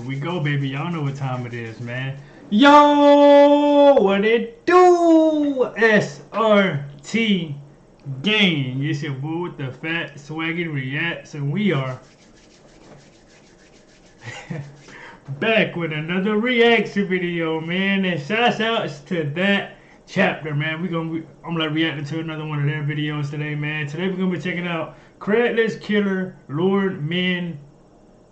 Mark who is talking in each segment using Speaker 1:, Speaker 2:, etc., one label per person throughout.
Speaker 1: we go, baby. Y'all know what time it is, man. Yo, what it do? SRT gang. It's your boy with the fat SwaggyReacts, and we are back with another reaction video, man. And shouts outs to that chapter, man. I'm gonna react to another one of their videos today, man. Today we're gonna be checking out Craigslist killer lured men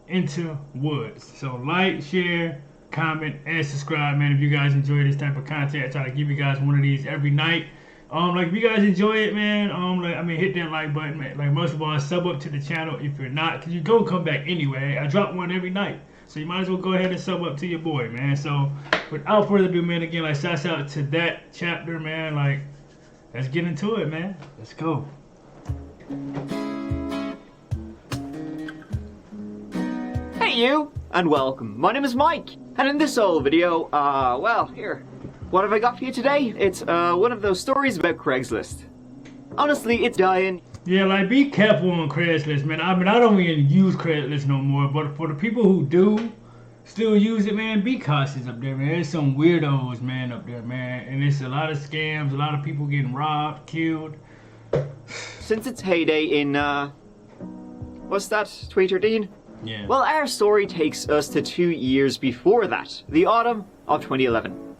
Speaker 1: into woods. So like, share, comment, and subscribe, man. If you guys enjoy this type of content, I try to give you guys one of these every night. Like if you guys enjoy it, man, hit that like button, man. Like most of all, sub up to the channel if you're not, cause you go come back anyway. I drop one every night, so you might as well go ahead and sub up to your boy, man. So without further ado, man, again, like shouts out to that chapter, man. Like let's get into it, man. Let's go.
Speaker 2: Hey you, and welcome. My name is Mike, and in this old video, well, here, what have I got for you today? It's, one of those stories about Craigslist. Honestly, it's dying.
Speaker 1: Yeah, like, be careful on Craigslist, man. I don't even use Craigslist no more, but for the people who do still use it, man, be cautious up there, man. There's some weirdos, man, up there, man, and it's a lot of scams, a lot of people getting robbed, killed.
Speaker 2: Since its heyday in, what's that, 2013?
Speaker 1: Yeah.
Speaker 2: Well, our story takes us to 2 years before that, the autumn of 2011.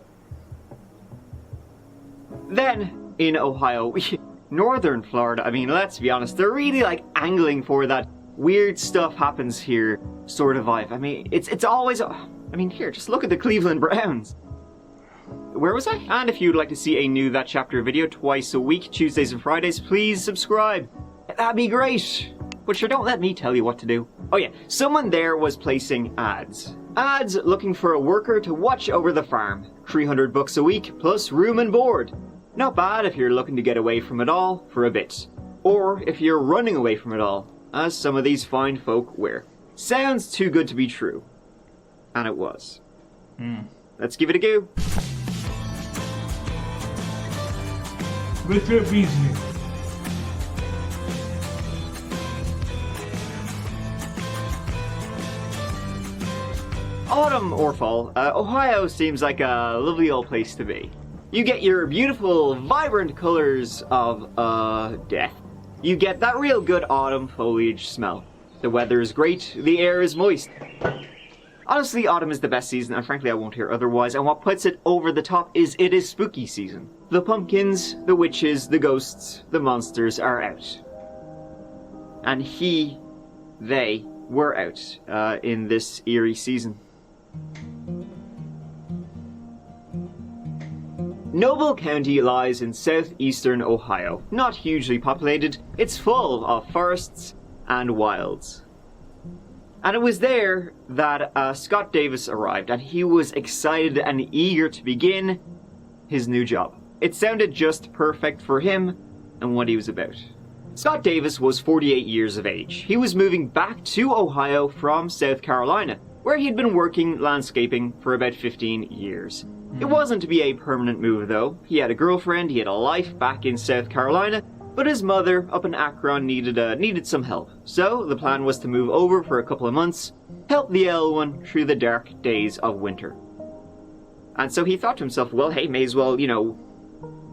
Speaker 2: Then, in Ohio, northern Florida, I mean, let's be honest, they're really like angling for that weird stuff happens here sort of vibe. I mean, it's always, I mean, here, just look at the Cleveland Browns. Where was I? And if you'd like to see a new That Chapter video twice a week, Tuesdays and Fridays, please subscribe. That'd be great. But sure, don't let me tell you what to do. Oh yeah, someone there was placing ads. Ads looking for a worker to watch over the farm. $300 a week plus room and board. Not bad if you're looking to get away from it all for a bit. Or if you're running away from it all, as some of these fine folk were. Sounds too good to be true. And it was. Let's give it a go.
Speaker 1: Good trip, Beasley.
Speaker 2: Autumn or fall, Ohio seems like a lovely old place to be. You get your beautiful, vibrant colors of, death. You get that real good autumn foliage smell. The weather is great, the air is moist. Honestly, autumn is the best season, and frankly I won't hear otherwise, and what puts it over the top is it is spooky season. The pumpkins, the witches, the ghosts, the monsters are out. And they were out, in this eerie season. Noble County lies in southeastern Ohio. Not hugely populated, it's full of forests and wilds. And it was there that Scott Davis arrived, and he was excited and eager to begin his new job. It sounded just perfect for him and what he was about. Scott Davis was 48 years of age. He was moving back to Ohio from South Carolina, where he'd been working landscaping for about 15 years. It wasn't to be a permanent move though. He had a girlfriend, he had a life back in South Carolina, but his mother up in Akron needed some help. So the plan was to move over for a couple of months, help the L one through the dark days of winter. And so he thought to himself, well, hey, may as well, you know,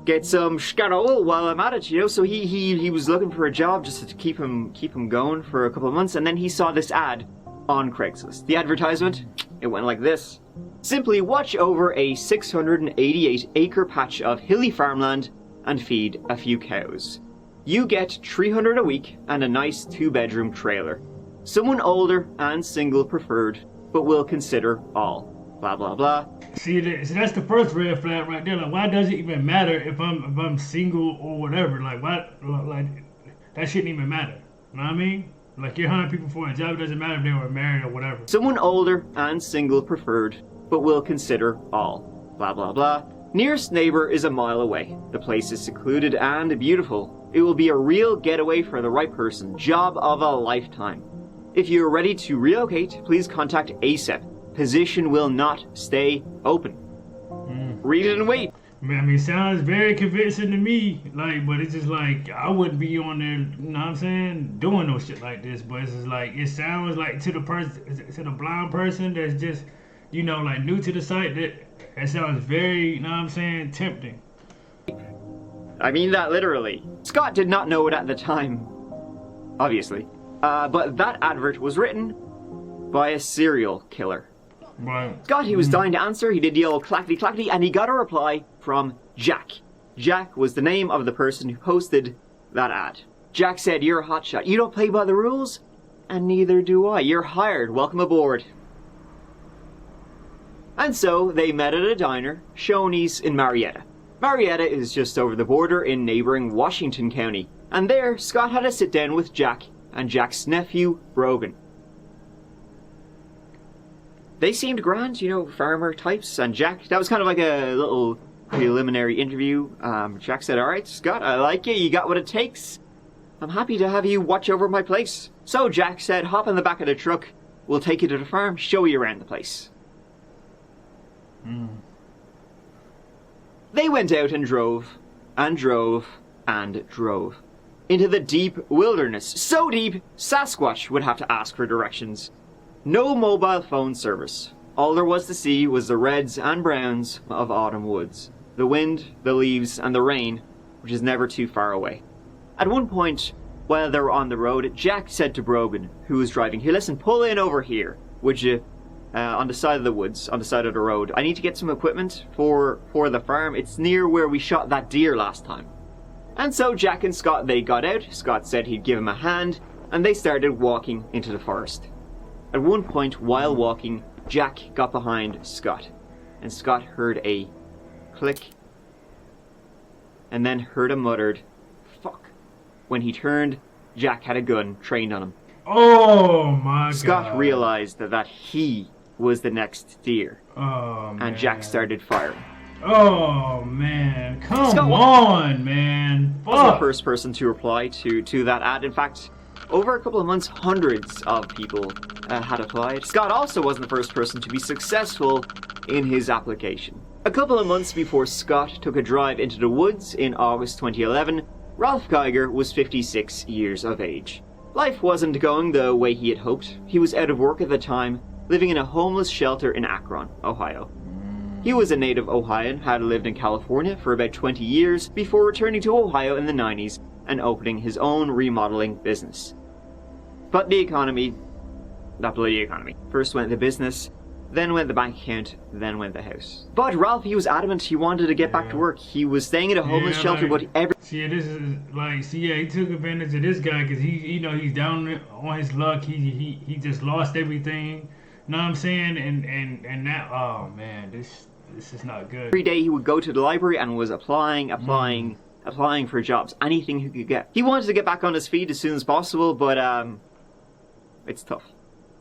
Speaker 2: get some schnarl while I'm at it, you know. So he was looking for a job just to keep him going for a couple of months, and then he saw this ad on Craigslist. The advertisement, it went like this. Simply watch over a 688-acre patch of hilly farmland and feed a few cows. You get $300 a week and a nice 2-bedroom trailer. Someone older and single preferred, but will consider all. Blah blah blah.
Speaker 1: See, that's the first red flag right there. Like, why does it even matter if I'm single or whatever? Like, why? Like, that shouldn't even matter. You know what I mean? Like, you're hiring people for a job. It doesn't matter if they were married or whatever.
Speaker 2: Someone older and single preferred, but will consider all. Blah blah blah. Nearest neighbor is a mile away. The place is secluded and beautiful. It will be a real getaway for the right person. Job of a lifetime. If you're ready to relocate, please contact ASAP. Position will not stay open. Read it and wait.
Speaker 1: Man, I mean, it sounds very convincing to me. Like, but it's just like I wouldn't be on there. You know what I'm saying? Doing no shit like this. But it's just like it sounds like to the person, to the blind person that's just, like new to the site. That sounds very, you know what I'm saying, tempting.
Speaker 2: I mean that literally. Scott did not know it at the time, obviously. But that advert was written by a serial killer.
Speaker 1: Right.
Speaker 2: Scott, he was dying to answer. He did the old clackety clackety, and he got a reply from Jack. Jack was the name of the person who posted that ad. Jack said, "You're a hotshot. You don't play by the rules, and neither do I. You're hired. Welcome aboard." And so they met at a diner, Shoney's in Marietta. Marietta is just over the border in neighboring Washington County. And there, Scott had a sit down with Jack and Jack's nephew, Brogan. They seemed grand, farmer types, and Jack, that was kind of like a little preliminary interview. Jack said, "All right, Scott, I like you. You got what it takes. I'm happy to have you watch over my place." So Jack said, "Hop in the back of the truck. We'll take you to the farm, show you around the place." They went out and drove, and drove, and drove. Into the deep wilderness. So deep, Sasquatch would have to ask for directions. No mobile phone service. All there was to see was the reds and browns of autumn woods. The wind, the leaves, and the rain, which is never too far away. At one point, while they were on the road, Jack said to Brogan, who was driving, "Here, listen, pull in over here, would you? On the side of the woods, on the side of the road. I need to get some equipment for the farm. It's near where we shot that deer last time." And so Jack and Scott, they got out. Scott said he'd give him a hand, and they started walking into the forest. At one point, while walking, Jack got behind Scott, and Scott heard a click, and then heard a muttered, "Fuck." When he turned, Jack had a gun trained on him.
Speaker 1: Oh my God.
Speaker 2: Scott realized that he was the next deer.
Speaker 1: Oh, man.
Speaker 2: And Jack started firing.
Speaker 1: Oh, man. Come
Speaker 2: Scott
Speaker 1: on, man. Fuck.
Speaker 2: Was the first person to reply to that ad. In fact, over a couple of months, hundreds of people had applied. Scott also wasn't the first person to be successful in his application. A couple of months before Scott took a drive into the woods in August 2011, Ralph Geiger was 56 years of age. Life wasn't going the way he had hoped. He was out of work at the time, living in a homeless shelter in Akron, Ohio. He was a native Ohioan, had lived in California for about 20 years before returning to Ohio in the 90s and opening his own remodeling business. But the economy, that bloody economy, first went the business, then went the bank account, then went the house. But Ralph, he was adamant he wanted to get back to work. He was staying at a homeless shelter, but
Speaker 1: he took advantage of this guy because he's down on his luck. He just lost everything. Know what I'm saying? And now, oh man, this is not good.
Speaker 2: Every day he would go to the library and was applying for jobs, anything he could get. He wanted to get back on his feet as soon as possible, but it's tough.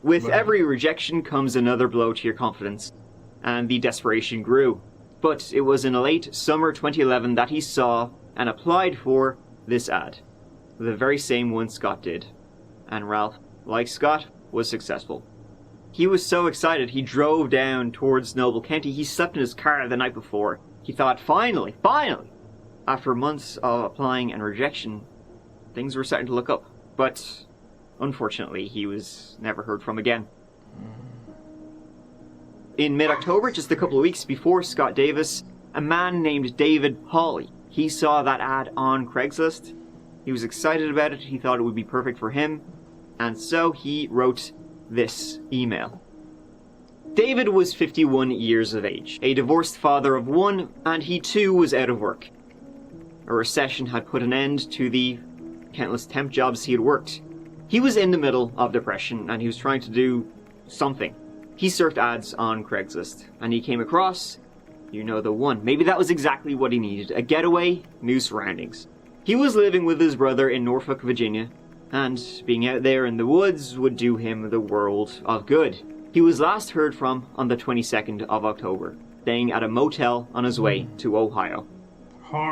Speaker 2: With every rejection comes another blow to your confidence, and the desperation grew. But it was in late summer 2011 that he saw and applied for this ad, the very same one Scott did. And Ralph, like Scott, was successful. He was so excited he drove down towards Noble County. He slept in his car the night before. He thought, finally, after months of applying and rejection, things were starting to look up. But unfortunately, he was never heard from again. In mid-October, just a couple of weeks before Scott Davis, a man named David Pauley, he saw that ad on Craigslist. He was excited about it. He thought it would be perfect for him. And so he wrote this email. David was 51 years of age, a divorced father of one, and he too was out of work. A recession had put an end to the countless temp jobs he had worked. He was in the middle of depression, and he was trying to do something. He surfed ads on Craigslist, and he came across, the one. Maybe that was exactly what he needed, a getaway, new surroundings. He was living with his brother in Norfolk, Virginia, and being out there in the woods would do him the world of good. He was last heard from on the 22nd of October, staying at a motel on his way to Ohio.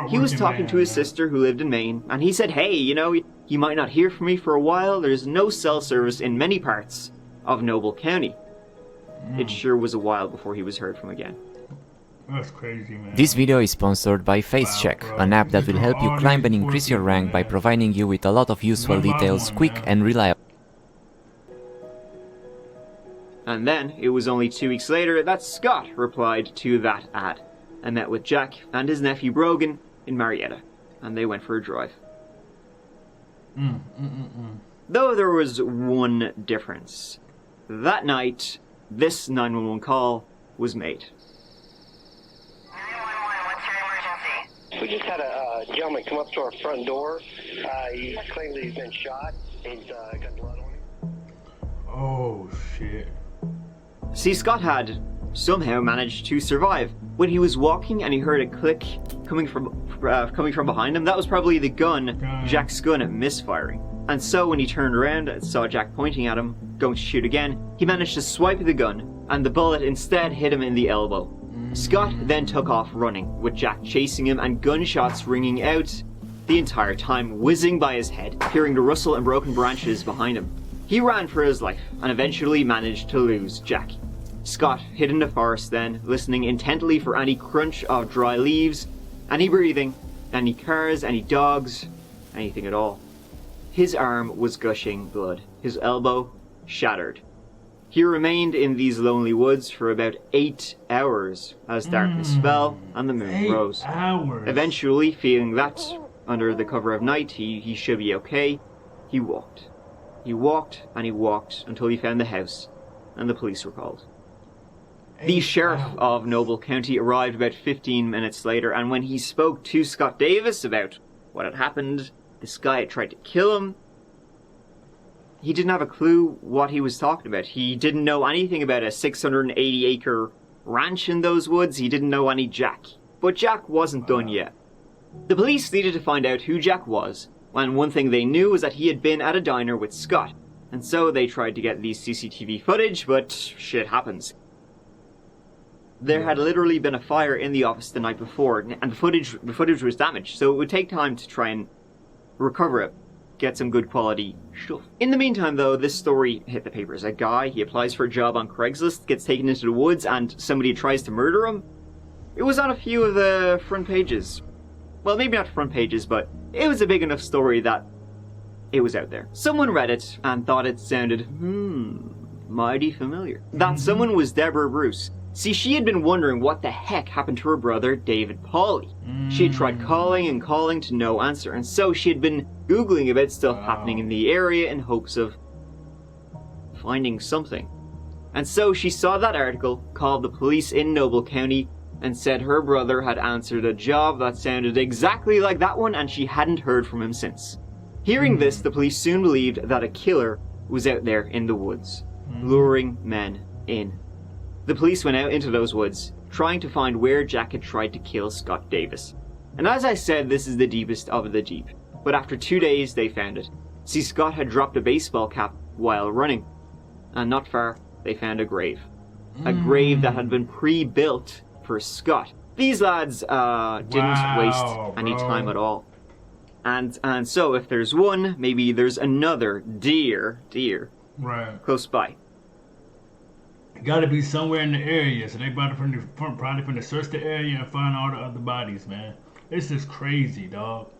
Speaker 2: He was talking to his sister who lived in Maine, and he said, "Hey, you might not hear from me for a while. There's no cell service in many parts of Noble County." It sure was a while before he was heard from again.
Speaker 1: That's crazy, man.
Speaker 3: This video is sponsored by FaceCheck, an app that will help you climb and increase your rank by providing you with a lot of useful details, quick and reliable.
Speaker 2: And then, it was only 2 weeks later that Scott replied to that ad and met with Jack and his nephew Brogan in Marietta, and they went for a drive. Though there was one difference. That night, this 911 call was made.
Speaker 4: 911, what's your emergency?
Speaker 5: We just had a gentleman come up to our front door. He claims that he's been shot. He's got blood on him.
Speaker 1: Oh, shit.
Speaker 2: See, Scott had somehow managed to survive. When he was walking and he heard a click coming from behind him, that was probably the gun, Jack's gun, misfiring. And so when he turned around and saw Jack pointing at him, going to shoot again, he managed to swipe the gun, and the bullet instead hit him in the elbow. Scott then took off running, with Jack chasing him and gunshots ringing out the entire time, whizzing by his head, hearing the rustle and broken branches behind him. He ran for his life and eventually managed to lose Jack. Scott hid in the forest then, listening intently for any crunch of dry leaves, any breathing, any cars, any dogs, anything at all. His arm was gushing blood, his elbow shattered. He remained in these lonely woods for about 8 hours as darkness fell and the moon rose.
Speaker 1: 8 hours.
Speaker 2: Eventually, feeling that, under the cover of night, he should be okay, he walked. He walked and he walked until he found the house, and the police were called. The sheriff of Noble County arrived about 15 minutes later, and when he spoke to Scott Davis about what had happened, this guy had tried to kill him, he didn't have a clue what he was talking about. He didn't know anything about a 680-acre ranch in those woods. He didn't know any Jack. But Jack wasn't done yet. The police needed to find out who Jack was, and one thing they knew was that he had been at a diner with Scott. And so they tried to get these CCTV footage, but shit happens. There had literally been a fire in the office the night before, and the footage was damaged, so it would take time to try and recover it, get some good quality stuff. In the meantime, though, this story hit the papers. A guy, he applies for a job on Craigslist, gets taken into the woods, and somebody tries to murder him. It was on a few of the front pages. Well, maybe not front pages, but it was a big enough story that it was out there. Someone read it and thought it sounded, mighty familiar. That someone was Deborah Bruce. See, she had been wondering what the heck happened to her brother, David Pauley. She had tried calling and calling to no answer, and so she had been Googling about stuff happening in the area in hopes of finding something. And so she saw that article, called the police in Noble County, and said her brother had answered a job that sounded exactly like that one, and she hadn't heard from him since. Hearing this, the police soon believed that a killer was out there in the woods, luring men in. The police went out into those woods, trying to find where Jack had tried to kill Scott Davis. And as I said, this is the deepest of the deep. But after 2 days, they found it. See, Scott had dropped a baseball cap while running. And not far, they found a grave. A grave that had been pre-built for Scott. These lads didn't waste any time at all. And so if there's one, maybe there's another deer
Speaker 1: Right.
Speaker 2: close by.
Speaker 1: Got to be somewhere in the area, so they probably from the search the area and find all the other bodies, man. This is crazy, dog.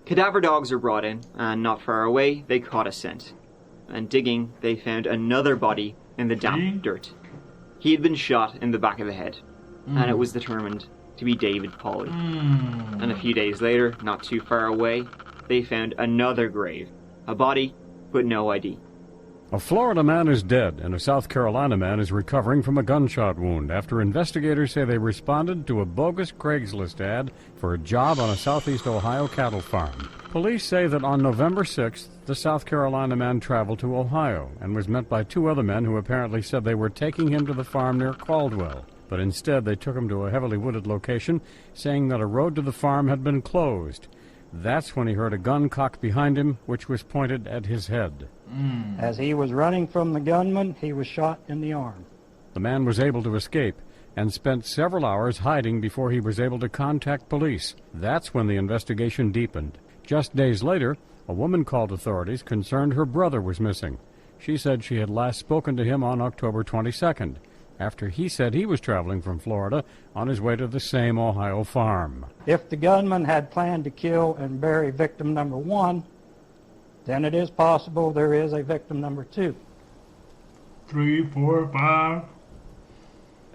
Speaker 2: Cadaver dogs were brought in, and not far away, they caught a scent. And digging, they found another body in the damp dirt. He had been shot in the back of the head, and it was determined to be David Pauley. And a few days later, not too far away, they found another grave. A body, but no ID.
Speaker 6: A Florida man is dead, and a South Carolina man is recovering from a gunshot wound after investigators say they responded to a bogus Craigslist ad for a job on a southeast Ohio cattle farm. Police say that on November 6th, the South Carolina man traveled to Ohio and was met by 2 other men who apparently said they were taking him to the farm near Caldwell. But instead, they took him to a heavily wooded location, saying that a road to the farm had been closed. That's when he heard a gun cocked behind him, which was pointed at his head.
Speaker 7: As he was running from the gunman, he was shot in the arm.
Speaker 6: The man was able to escape and spent several hours hiding before he was able to contact police. That's when the investigation deepened. Just days later, a woman called authorities concerned her brother was missing. She said she had last spoken to him on October 22nd, after he said he was traveling from Florida on his way to the same Ohio farm.
Speaker 7: If the gunman had planned to kill and bury victim number 1, then it is possible there is a victim number 2.
Speaker 1: 3, 4, 5.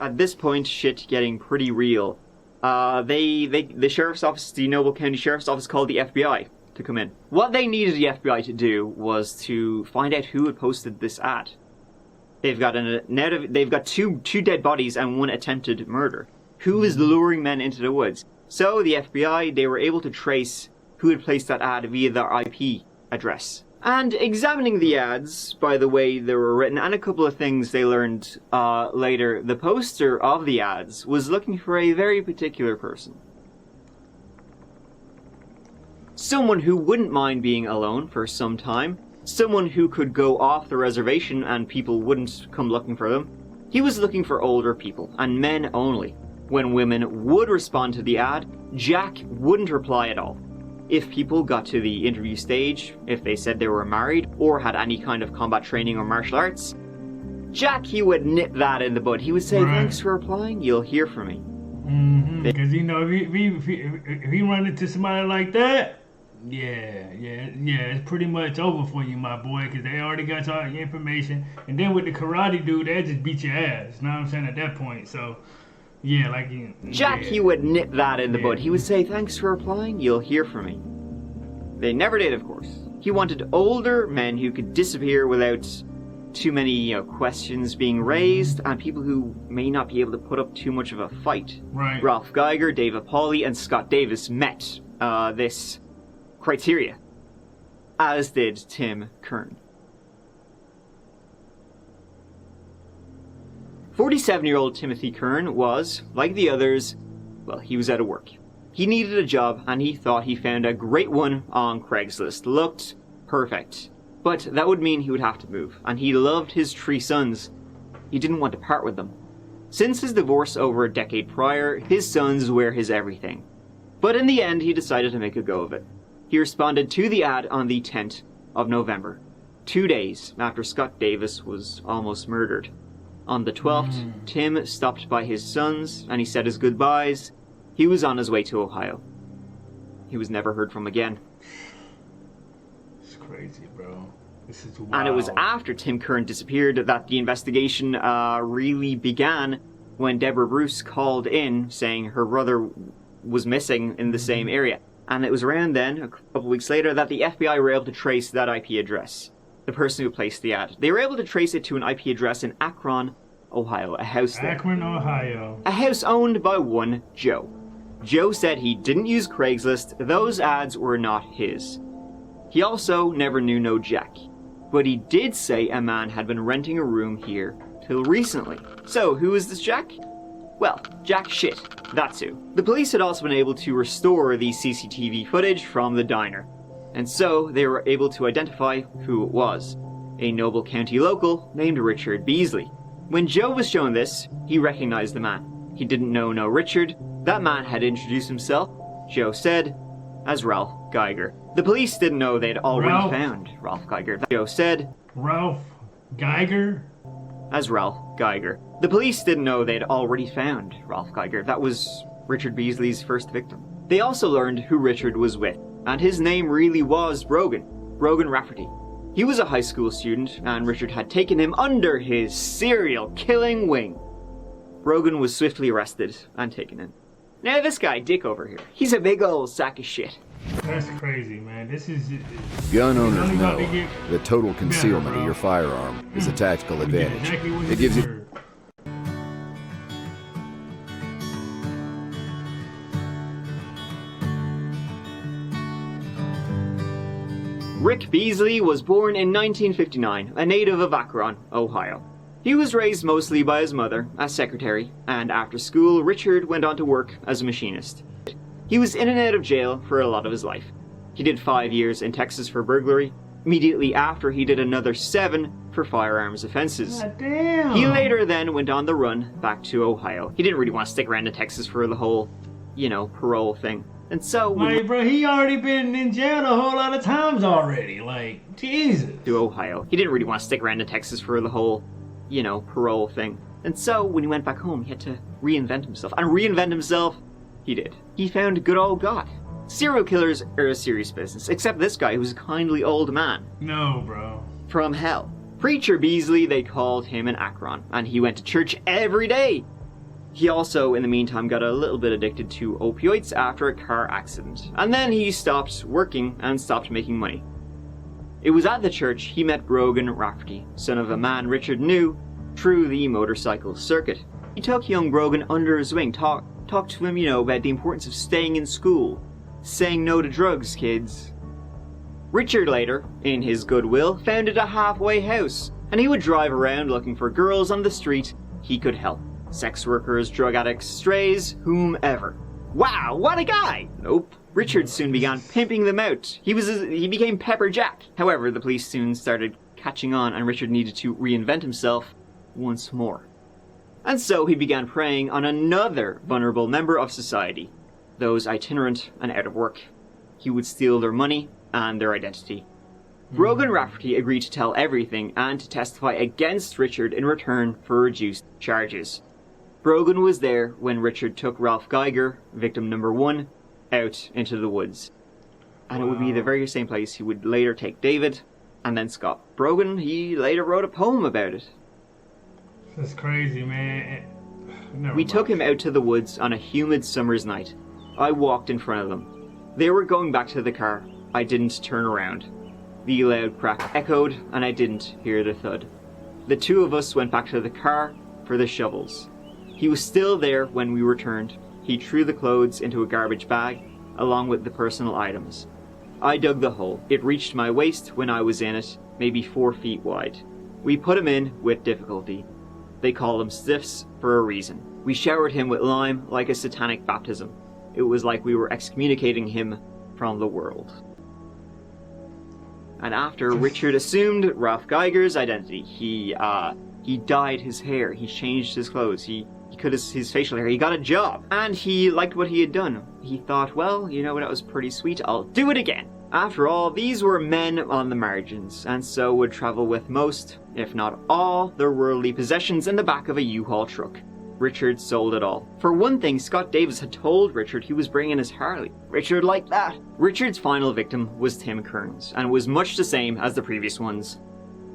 Speaker 2: At this point, shit getting pretty real. The sheriff's office, the Noble County Sheriff's Office, called the FBI to come in. What they needed the FBI to do was to find out who had posted this ad. They've got two dead bodies and 1 attempted murder. Who is luring men into the woods? So the FBI, they were able to trace who had placed that ad via their IP address. And examining the ads, by the way they were written, and a couple of things they learned later, the poster of the ads was looking for a very particular person. Someone who wouldn't mind being alone for some time. Someone who could go off the reservation and people wouldn't come looking for them. He was looking for older people, and men only. When women would respond to the ad, Jack wouldn't reply at all. If people got to the interview stage, if they said they were married or had any kind of combat training or martial arts, Jack, he would nip that in the bud. He would say, thanks for applying, you'll hear from me.
Speaker 1: Because, you know, if he run into somebody like that, yeah, it's pretty much over for you, my boy, because they already got all your information. And then with the karate dude, they just beat your ass, you know what I'm saying, at that point, so... Yeah, like
Speaker 2: Jack, he would nip that in the bud. He would say, thanks for applying, you'll hear from me. They never did, of course. He wanted older men who could disappear without too many questions being raised, and people who may not be able to put up too much of a fight.
Speaker 1: Right.
Speaker 2: Ralph Geiger, David Pauley, and Scott Davis met this criteria, as did Tim Kern. 47-year-old Timothy Kern was, like the others, well, he was out of work. He needed a job, and he thought he found a great one on Craigslist. Looked perfect. But that would mean he would have to move, and he loved his 3 sons. He didn't want to part with them. Since his divorce over a decade prior, his sons were his everything. But in the end, he decided to make a go of it. He responded to the ad on the 10th of November, 2 days after Scott Davis was almost murdered. On the 12th, Tim stopped by his sons, and he said his goodbyes. He was on his way to Ohio. He was never heard from again.
Speaker 1: It's crazy, bro. This is wild.
Speaker 2: And it was after Tim Kern disappeared that the investigation really began, when Deborah Bruce called in saying her brother was missing in the same area. And it was around then, a couple weeks later, that the FBI were able to trace that IP address. The person who placed the ad. They were able to trace it to an IP address in Akron, Ohio, a house there.
Speaker 1: Akron, Ohio.
Speaker 2: A house owned by one Joe. Joe said he didn't use Craigslist, those ads were not his. He also never knew no Jack. But he did say a man had been renting a room here till recently. So, who is this Jack? Well, Jack shit, that's who. The police had also been able to restore the CCTV footage from the diner. And so, they were able to identify who it was. A Noble County local named Richard Beasley. When Joe was shown this, he recognized the man. He didn't know no Richard. That man had introduced himself, Joe said, as Ralph Geiger. The police didn't know they'd already found Ralph Geiger. Joe said,
Speaker 1: Ralph Geiger?
Speaker 2: As Ralph Geiger. The police didn't know they'd already found Ralph Geiger. That was Richard Beasley's first victim. They also learned who Richard was with. And his name really was Brogan Rafferty. He was a high school student, and Richard had taken him under his serial killing wing. Brogan was swiftly arrested and taken in. Now this guy, Dick over here, he's a big old sack of shit.
Speaker 1: That's crazy, man. This is...
Speaker 8: Gun owners know that total concealment of your firearm is a tactical advantage.
Speaker 1: Exactly what
Speaker 8: It gives you...
Speaker 2: Rick Beasley was born in 1959, a native of Akron, Ohio. He was raised mostly by his mother, as secretary, and after school, Richard went on to work as a machinist. He was in and out of jail for a lot of his life. He did 5 years in Texas for burglary. Immediately after, he did another 7 for firearms offenses.
Speaker 1: God damn.
Speaker 2: He later then went on the run back to Ohio. He didn't really want to stick around in Texas for the whole, parole thing. And so...
Speaker 1: Like, bro, he already been in jail a whole lot of times already. Like, Jesus.
Speaker 2: To Ohio. He didn't really want to stick around in Texas for the whole, you know, parole thing. And so, when he went back home, he had to reinvent himself. And reinvent himself, he did. He found good old God. Serial killers are a serious business, except this guy who's a kindly old man.
Speaker 1: No, bro.
Speaker 2: From hell. Preacher Beasley, they called him an Akron, and he went to church every day. He also, in the meantime, got a little bit addicted to opioids after a car accident. And then he stopped working and stopped making money. It was at the church he met Brogan Rafferty, son of a man Richard knew through the motorcycle circuit. He took young Brogan under his wing, talked to him, you know, about the importance of staying in school, saying no to drugs, kids. Richard later, in his goodwill, founded a halfway house, and he would drive around looking for girls on the street he could help. Sex workers, drug addicts, strays, whomever. Wow, what a guy! Nope. Richard soon began pimping them out. He became Pepper Jack. However, the police soon started catching on, and Richard needed to reinvent himself once more. And so he began preying on another vulnerable member of society, those itinerant and out of work. He would steal their money and their identity. Brogan Rafferty agreed to tell everything and to testify against Richard in return for reduced charges. Brogan was there when Richard took Ralph Geiger, victim number 1, out into the woods. And it would be the very same place he would later take David and then Scott. Brogan, he later wrote a poem about it.
Speaker 1: That's crazy, man.
Speaker 2: We took him out to the woods on a humid summer's night. I walked in front of them. They were going back to the car. I didn't turn around. The loud crack echoed, and I didn't hear the thud. The two of us went back to the car for the shovels. He was still there when we returned. He threw the clothes into a garbage bag, along with the personal items. I dug the hole. It reached my waist when I was in it, maybe 4 feet wide. We put him in with difficulty. They call them stiffs for a reason. We showered him with lime like a satanic baptism. It was like we were excommunicating him from the world. And after Richard assumed Ralph Geiger's identity, he dyed his hair, he changed his clothes, he cut his facial hair, he got a job, and he liked what he had done. He thought, well, you know, that was pretty sweet, I'll do it again. After all, these were men on the margins, and so would travel with most, if not all, their worldly possessions in the back of a U-Haul truck. Richard sold it all. For one thing, Scott Davis had told Richard he was bringing his Harley. Richard liked that. Richard's final victim was Tim Kearns, and was much the same as the previous ones.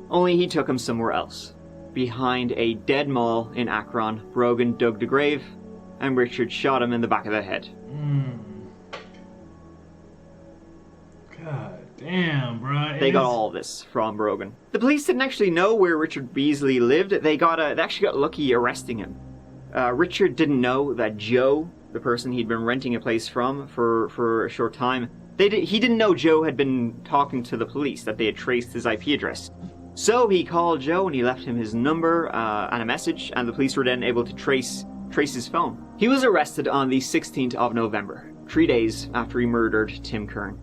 Speaker 2: Only he took him somewhere else. Behind a dead mall in Akron, Brogan dug the grave, and Richard shot him in the back of the head.
Speaker 1: God damn, bro.
Speaker 2: They got all this from Brogan. The police didn't actually know where Richard Beasley lived. They actually got lucky arresting him. Richard didn't know that Joe, the person he'd been renting a place from for a short time, he didn't know Joe had been talking to the police, that they had traced his IP address. So he called Joe and he left him his number and a message, and the police were then able to trace his phone. He was arrested on the 16th of November, 3 days after he murdered Tim Kern.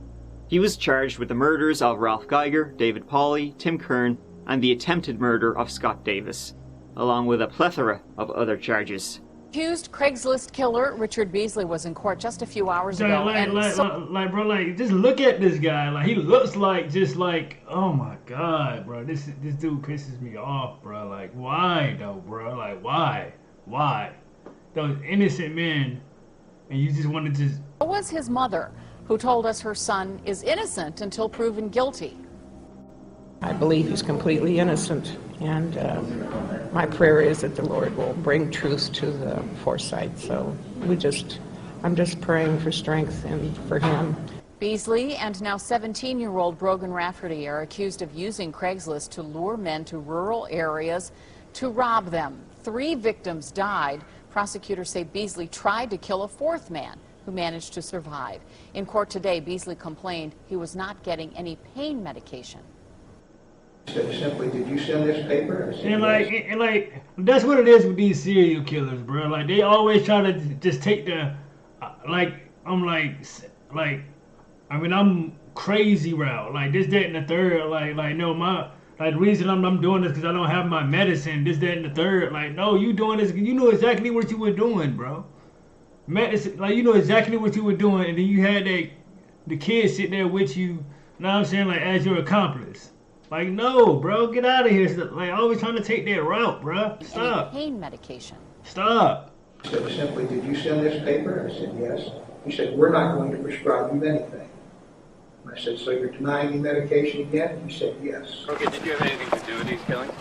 Speaker 2: He was charged with the murders of Ralph Geiger, David Pauley, Tim Kern, and the attempted murder of Scott Davis, along with a plethora of other charges.
Speaker 9: Accused Craigslist killer Richard Beasley was in court just a few hours ago.
Speaker 1: Bro, just look at this guy. Like, he looks like, just like, oh my God, bro. This dude pisses me off, bro. Like, why though, bro? Like, why? Why? Those innocent men, and you just want to just...
Speaker 9: It was his mother who told us her son is innocent until proven guilty.
Speaker 10: I believe he's completely innocent, and my prayer is that the Lord will bring truth to the foresight. So I'm just praying for strength and for him.
Speaker 9: Beasley and now 17-year-old Brogan Rafferty are accused of using Craigslist to lure men to rural areas to rob them. 3 victims died. Prosecutors say Beasley tried to kill a 4th man who managed to survive. In court today, Beasley complained he was not getting any pain medication.
Speaker 11: Simply, did you send this paper?
Speaker 1: And like, that's what it is with these serial killers, bro. Like, they always try to just take the, I'm crazy route. Like, this, that, and the third. The reason I'm doing this because I don't have my medicine. This, that, and the third. Like, no, you doing this because you know exactly what you were doing, bro. Medicine, like, you know exactly what you were doing, and then you had the kid sit there with you. Know what I'm saying? Like, as your accomplice. Like, no, bro, get out of here. Like, always trying to take that route, bro. Stop.
Speaker 9: Pain medication.
Speaker 1: Stop.
Speaker 11: He said simply, did you send this paper? I said, yes. He said, we're not going to prescribe you anything. I said, so you're denying me medication again? He said, yes.
Speaker 12: Okay, did you have anything to do with these killings?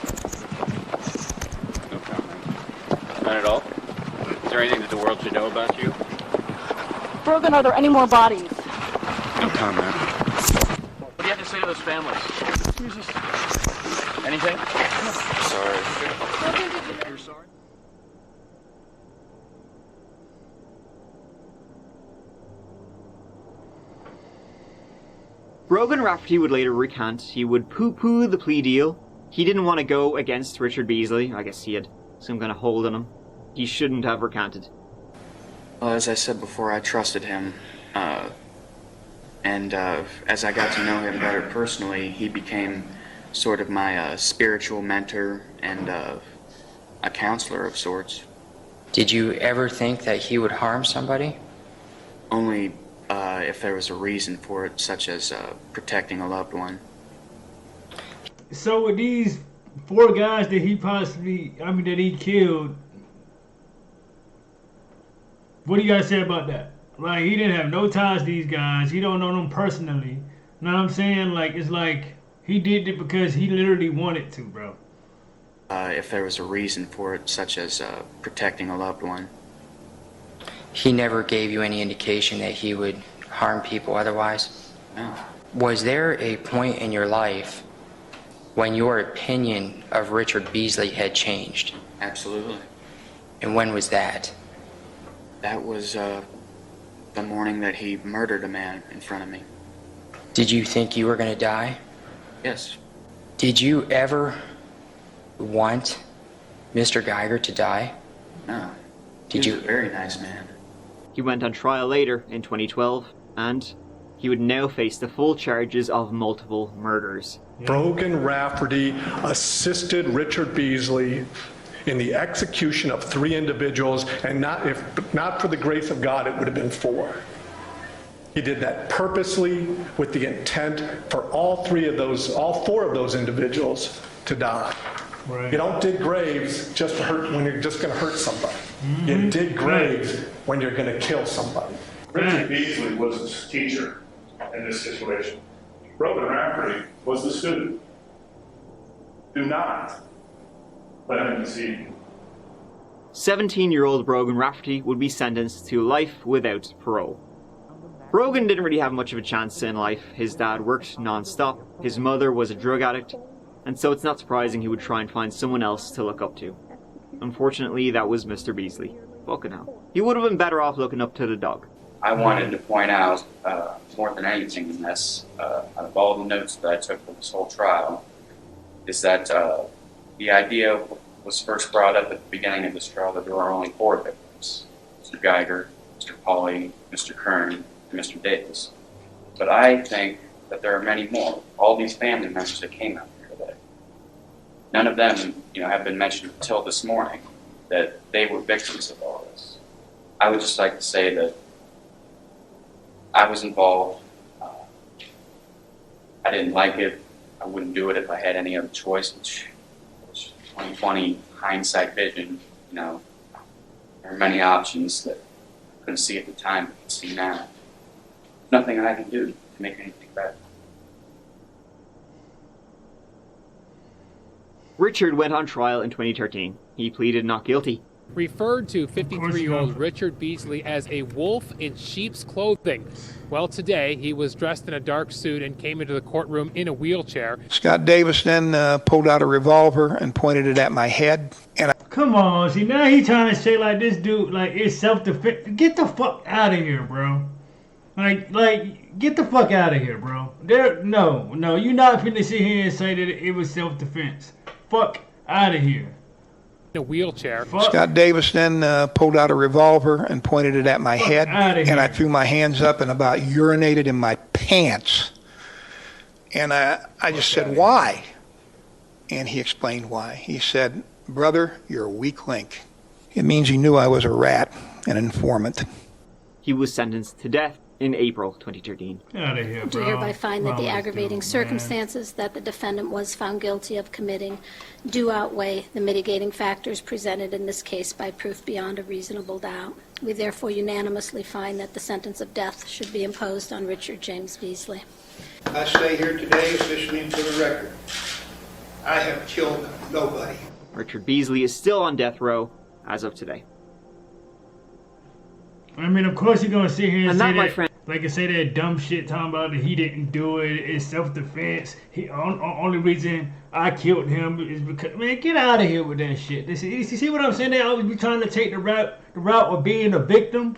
Speaker 12: No comment. None at all? Is there anything that the world should know about you?
Speaker 13: Brogan, are there any more bodies?
Speaker 12: No comment. What do you have to say to those families?
Speaker 13: Jesus.
Speaker 12: Anything? Sorry. You're sorry?
Speaker 2: Brogan Rafferty would later recant. He would poo-poo the plea deal. He didn't want to go against Richard Beasley. I guess he had some kind of hold on him. He shouldn't have recanted.
Speaker 14: Well, as I said before, I trusted him. As I got to know him better personally, he became sort of my spiritual mentor and a counselor of sorts.
Speaker 15: Did you ever think that he would harm somebody?
Speaker 14: Only if there was a reason for it, such as protecting a loved one.
Speaker 1: So with these 4 guys that that he killed, what do you guys say about that? Like, he didn't have no ties to these guys. He don't know them personally. You know what I'm saying? Like, it's like he did it because he literally wanted to, bro.
Speaker 14: If there was a reason for it, such as protecting a loved one.
Speaker 15: He never gave you any indication that he would harm people otherwise?
Speaker 14: No.
Speaker 15: Was there a point in your life when your opinion of Richard Beasley had changed?
Speaker 14: Absolutely.
Speaker 15: And when was that?
Speaker 14: That was the morning that he murdered a man in front of me.
Speaker 15: Did you think you were going to die?
Speaker 14: Yes.
Speaker 15: Did you ever want Mr. Geiger to die?
Speaker 14: No.
Speaker 15: Did
Speaker 14: He
Speaker 15: you?
Speaker 14: was a very nice man.
Speaker 2: He went on trial later in 2012, and he would now face the full charges of multiple murders.
Speaker 16: Brogan Rafferty assisted Richard Beasley in the execution of 3 individuals, and not for the grace of God, it would have been 4. He did that purposely with the intent for all 4 of those individuals to die. Right. You don't dig graves just to hurt when you're just going to hurt somebody. Mm-hmm. You dig graves when you're going to kill somebody.
Speaker 17: Richard Beasley was the teacher in this situation. Brogan Rafferty was the student. Do not let him deceive you.
Speaker 2: 17-year-old Brogan Rafferty would be sentenced to life without parole. Brogan didn't really have much of a chance in life. His dad worked non-stop, his mother was a drug addict, and so it's not surprising he would try and find someone else to look up to. Unfortunately, that was Mr. Beasley. Fucking hell. He would have been better off looking up to the dog.
Speaker 14: I wanted to point out, more than anything in this, out of all the notes that I took for this whole trial, is that the idea was first brought up at the beginning of this trial that there were only 4 victims. Mr. Geiger, Mr. Pauley, Mr. Kern, and Mr. Davis. But I think that there are many more. All these family members that came out here today. None of them, have been mentioned until this morning that they were victims of all this. I would just like to say that I was involved. I didn't like it. I wouldn't do it if I had any other choice, which 2020 hindsight vision, there are many options that I couldn't see at the time, but I can see now. Nothing I can do to make anything better.
Speaker 2: Richard went on trial in 2013. He pleaded not guilty.
Speaker 18: Referred to 53-year-old Richard Beasley as a wolf in sheep's clothing. Well, today he was dressed in a dark suit and came into the courtroom in a wheelchair.
Speaker 11: Scott Davis then pulled out a revolver and pointed it at my head. And
Speaker 1: come on, see, now he trying to say like this dude, like it's self-defense. Get the fuck out of here, bro. Like, get the fuck out of here, bro. No, you're not finna sit here and say that it was self-defense. Fuck out of here.
Speaker 18: In a wheelchair.
Speaker 11: Scott Davis then pulled out a revolver and pointed it at my head, and I threw my hands up and about urinated in my pants. And I just said, why? And he explained why. He said, brother, you're a weak link. It means he knew I was a rat, an informant.
Speaker 2: He was sentenced to death in April 2013.
Speaker 1: Out of here, bro.
Speaker 19: Do hereby find that the
Speaker 1: Wrong
Speaker 19: aggravating
Speaker 1: dude,
Speaker 19: circumstances that the defendant was found guilty of committing do outweigh the mitigating factors presented in this case by proof beyond a reasonable doubt. We therefore unanimously find that the sentence of death should be imposed on Richard James Beasley.
Speaker 11: I say here today, officially and for the record, I have killed nobody.
Speaker 2: Richard Beasley is still on death row as of today.
Speaker 1: I mean, of course you're gonna sit here and say
Speaker 2: my
Speaker 1: that,
Speaker 2: friend.
Speaker 1: like I say that dumb shit talking about that he didn't do it. It's self-defense. Only reason I killed him is because, man, get out of here with that shit. You see what I'm saying? They always be trying to take the route of being a victim.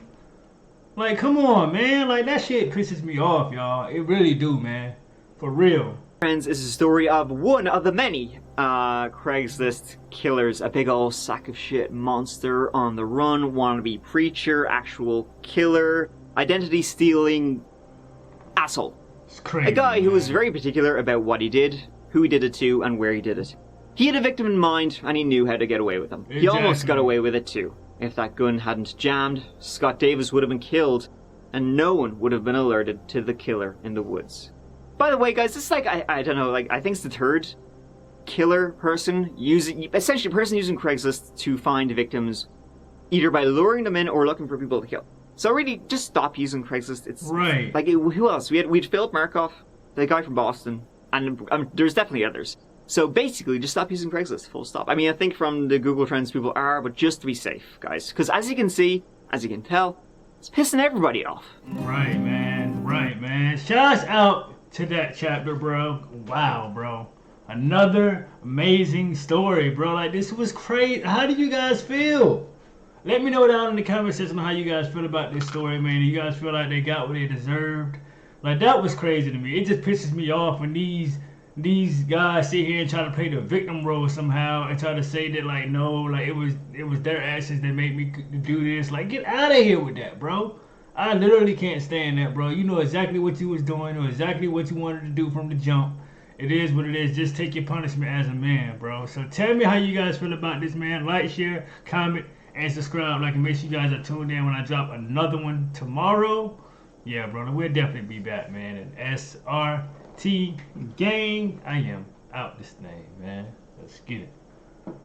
Speaker 1: Like, come on, man. Like, that shit pisses me off, y'all. It really do, man. For real.
Speaker 2: Friends, is a story of one of the many Craigslist killers. A big old sack of shit monster on the run, wannabe preacher, actual killer, identity stealing asshole.
Speaker 1: It's crazy,
Speaker 2: a guy who was very particular about what he did, who he did it to, and where he did it. He had a victim in mind, and he knew how to get away with them. Exactly. He almost got away with it too. If that gun hadn't jammed, Scott Davis would have been killed, and no one would have been alerted to the killer in the woods. By the way, guys, this is like, I don't know, like, I think it's the third killer person essentially a person using Craigslist to find victims, either by luring them in or looking for people to kill. So really, just stop using Craigslist. It's
Speaker 1: right.
Speaker 2: Like, who else? We'd Philip Markoff, the guy from Boston, and there's definitely others. So basically, just stop using Craigslist, full stop. I mean, I think from the Google Trends people are, but just to be safe, guys. Because as you can see, as you can tell, it's pissing everybody off.
Speaker 1: Right, man. Right, man. Shouts out to that chapter, bro. Wow, bro. Another amazing story, bro. Like, this was crazy. How do you guys feel? Let me know down in the comment section how you guys feel about this story, man. Do you guys feel like they got what they deserved? Like, that was crazy to me. It just pisses me off when these guys sit here and try to play the victim role somehow and try to say that, like, no, like, it was their actions that made me do this. Like, get out of here with that, bro. I literally can't stand that, bro. You know exactly what you was doing, or exactly what you wanted to do from the jump. It is what it is. Just take your punishment as a man, bro. So tell me how you guys feel about this, man. Like, share, comment, and subscribe. Like, and make sure you guys are tuned in when I drop another one tomorrow. Yeah, brother, we'll definitely be back, man. And SRT gang, I am out this thing, man. Let's get it.